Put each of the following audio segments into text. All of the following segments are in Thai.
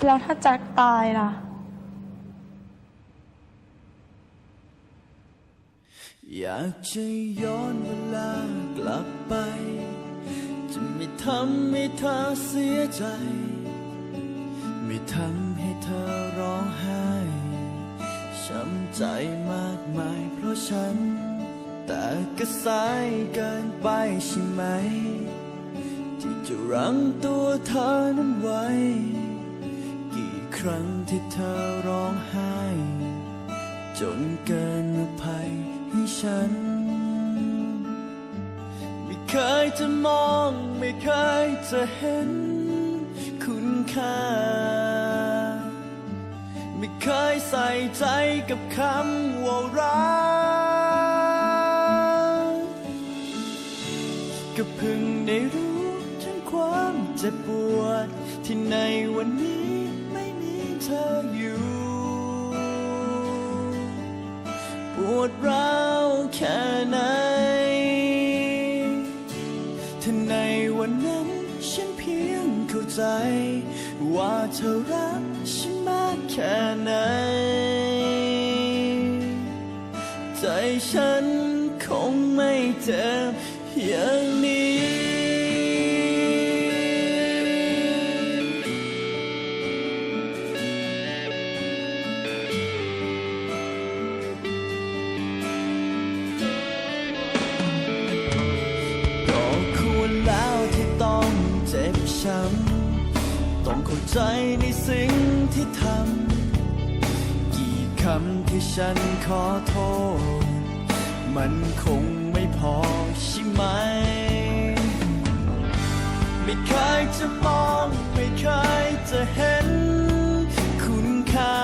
แล้วถ้าแจ็คตายล่ะอยากจะย้อนเวลากลับไปจะไม่ทำให้เธอเสียใจไม่ทำให้เธอร้องไห้ช้ำใจมากมายเพราะฉันแต่ก็สายเกินไปใช่ไหมที่จะรั้งตัวเธอนั้นไว้กี่ครั้งที่เธอร้องไห้จนเกินอภัยให้ฉันไม่เคยจะมองไม่เคยจะเห็นคุณค่าไม่เคยใส่ใจกับคำว่ารักก็เพิ่งได้รู้ถึงความเจ็บปวดที่ในวันนี้ไม่มีเธออยู่ปวดร้าวแค่ไหนถ้าในวันนั้นฉันเพียงเข้าใจว่าเธอรักฉันมากแค่ไหนใจฉันคงไม่เจ็บอย่างนี้เจ็บช้ำต้องเข้าใจในสิ่งที่ทำกี่คำที่ฉันขอโทษมันคงไม่พอใช่ไหมไม่เคยจะมองไม่เคยจะเห็นคุณค่า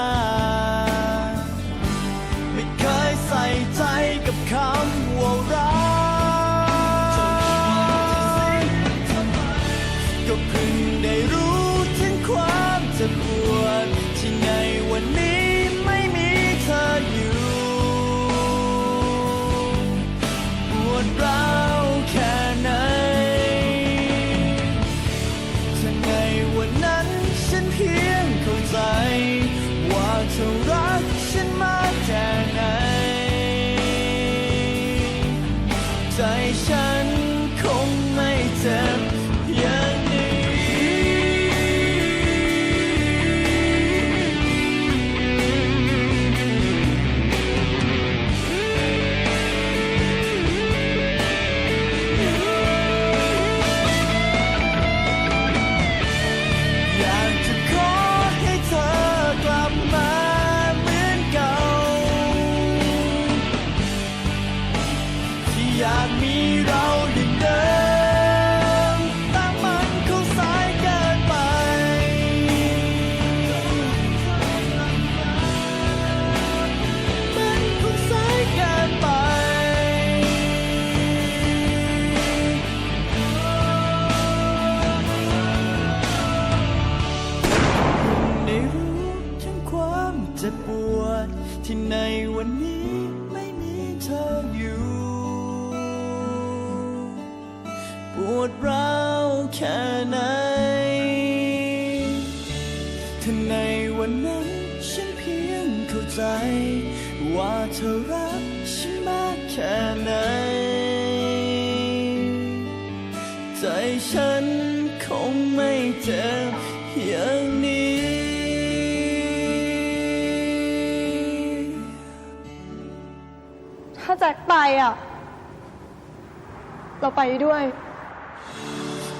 ไม่เคยใส่ใจกับคำว่ารักก็เพิ่งได้รู้ถึงความเจ็บปวดที่ในวันนี้ไม่มีเธออยู่ปวดร้าวแค่ไหนถ้าในวันนั้นฉันเพียงเข้าใจว่าเธอรักฉันมากแค่ไหนใจฉันคงไม่เจ็บอย่างอยากมีเราอย่างเดิมแต่มันคงสายเกินไปมันคงสายเกินไปได้รู้ถึงความเจ็บปวดที่ในวันนี้ไม่มีเธออยู่ปวดร้าวแค่ไหนถ้าในวันนั้นฉันเพียงเข้าใจว่าเธอรักฉันมากแค่ไหนใจฉันคงไม่เจ็บอย่างนี้ถ้าแจ็คไปอ่ะเราไปด้วย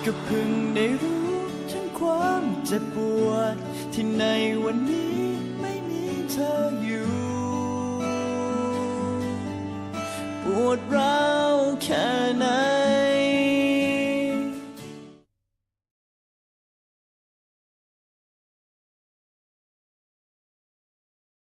ก็เพิ่งได้รู้ถึงความเจ็บปวดที่ในวันนี้ไม่มีเธออยู่ปวดร้าวแค่ไหน